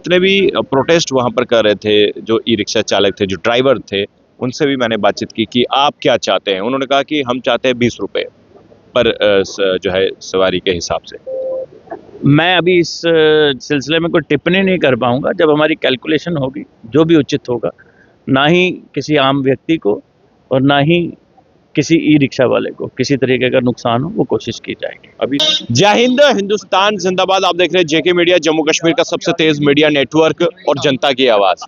जितने भी प्रोटेस्ट वहाँ पर कर रहे थे, जो ई रिक्शा चालक थे, जो ड्राइवर थे, उनसे भी मैंने बातचीत की कि आप क्या चाहते हैं। उन्होंने कहा कि हम चाहते हैं 20 रुपये पर जो है सवारी के हिसाब से। मैं अभी इस सिलसिले में कोई टिप्पणी नहीं कर पाऊंगा। जब हमारी कैलकुलेशन होगी, जो भी उचित होगा, ना ही किसी आम व्यक्ति को और ना ही किसी ई रिक्शा वाले को किसी तरीके का नुकसान हो, वो कोशिश की जाएगी। अभी जय हिंद, हिंदुस्तान जिंदाबाद। आप देख रहे हैं जेके मीडिया, जम्मू कश्मीर का सबसे तेज मीडिया नेटवर्क और जनता की आवाज।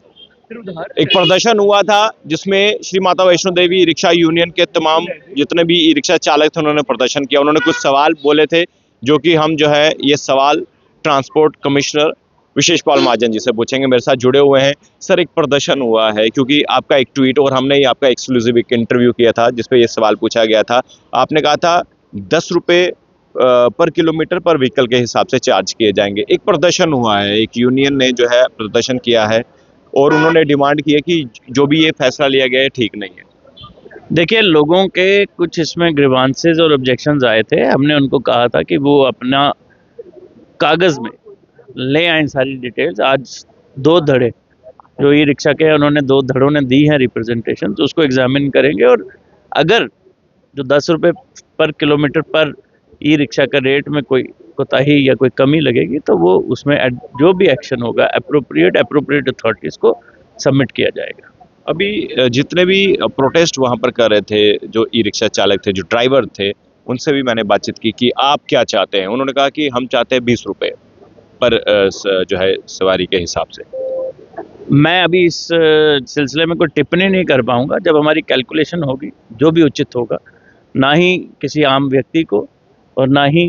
एक प्रदर्शन हुआ था जिसमें श्री माता वैष्णो देवी रिक्शा यूनियन के तमाम जितने भी ई रिक्शा चालक थे, उन्होंने प्रदर्शन किया। उन्होंने कुछ सवाल बोले थे, जो कि हम जो है ये सवाल ट्रांसपोर्ट कमिश्नर विशेष पाल महाजन जी से पूछेंगे। मेरे साथ जुड़े हुए हैं। सर, एक प्रदर्शन हुआ है क्योंकि आपका एक ट्वीट और हमने ही आपका एक्सक्लूसिव एक इंटरव्यू किया था जिसपे ये सवाल पूछा गया था। आपने कहा था 10 रुपये पर किलोमीटर पर व्हीकल के हिसाब से चार्ज किए जाएंगे। एक प्रदर्शन हुआ है, एक यूनियन ने जो है प्रदर्शन किया है और उन्होंने डिमांड की है कि जो भी ये फैसला लिया गया है ठीक नहीं है। देखिए, लोगों के कुछ इसमें ग्रीवांसेस और ऑब्जेक्शंस आए थे। हमने उनको कहा था कि वो अपना कागज़ में ले आए सारी डिटेल्स। आज 2 धड़े जो ई रिक्शा के हैं, उन्होंने 2 धड़ों ने दी है रिप्रेजेंटेशन, तो उसको एग्जामिन करेंगे और अगर जो 10 रुपये पर किलोमीटर पर ई रिक्शा का रेट में कोई कोताही या कोई कमी लगेगी तो वो उसमें जो भी एक्शन होगा अप्रोप्रिएट अथॉरिटीज़ को सबमिट किया जाएगा। अभी जितने भी प्रोटेस्ट वहाँ पर कर रहे थे, जो ई रिक्शा चालक थे, जो ड्राइवर थे, उनसे भी मैंने बातचीत की कि आप क्या चाहते हैं। उन्होंने कहा कि हम चाहते हैं 20 रुपये पर जो है सवारी के हिसाब से। मैं अभी इस सिलसिले में कोई टिप्पणी नहीं कर पाऊंगा। जब हमारी कैलकुलेशन होगी, जो भी उचित होगा, ना ही किसी आम व्यक्ति को और ना ही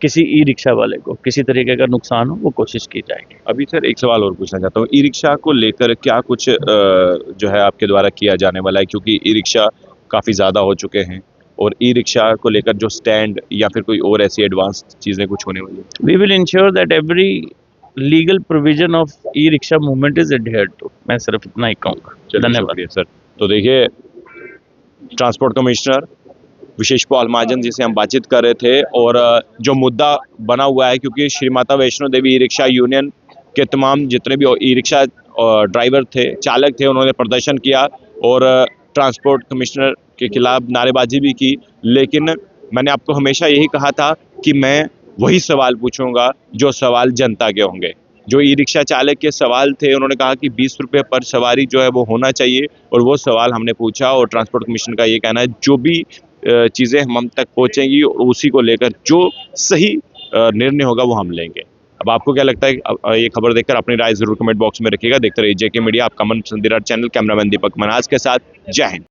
किसी ई रिक्शा वाले को किसी तरीके का नुकसान हो, वो कोशिश की जाएगी। अभी सर एक सवाल और पूछना चाहता हूँ, ई रिक्शा को लेकर क्या कुछ जो है आपके द्वारा किया जाने वाला है, क्योंकि ई रिक्शा काफ़ी ज़्यादा हो चुके हैं और ई रिक्शा को लेकर जो स्टैंड या फिर कोई और ऐसी एडवांस चीज़ें कुछ होने वाली है? We will ensure that every legal provision of e rickshaw movement is adhered to. मैं सिर्फ इतना ही कहूँगा। धन्यवाद सर। तो देखिए, ट्रांसपोर्ट कमिश्नर विशेष पाल महाजन जी से हम बातचीत कर रहे थे और जो मुद्दा बना हुआ है, क्योंकि Shri Mata Vaishno Devi e rickshaw union के तमाम जितने भी ई रिक्शा ड्राइवर थे, चालक थे, उन्होंने प्रदर्शन किया और ट्रांसपोर्ट कमिश्नर के खिलाफ नारेबाजी भी की। लेकिन मैंने आपको हमेशा यही कहा था कि मैं वही सवाल पूछूंगा जो सवाल जनता के होंगे। जो ई रिक्शा चालक के सवाल थे, उन्होंने कहा कि 20 रुपये पर सवारी जो है वो होना चाहिए और वो सवाल हमने पूछा और ट्रांसपोर्ट कमिश्नर का ये कहना है जो भी चीज़ें हम तक पहुंचेंगी और उसी को लेकर जो सही निर्णय होगा वो हम लेंगे। अब आपको क्या लगता है? ये खबर देखकर अपनी राय जरूर कमेंट बॉक्स में रखिएगा। देखते रहिए जेके मीडिया, आपका मनपसंदीदा चैनल। कैमरामैन दीपक मनाज के साथ, जय हिंद।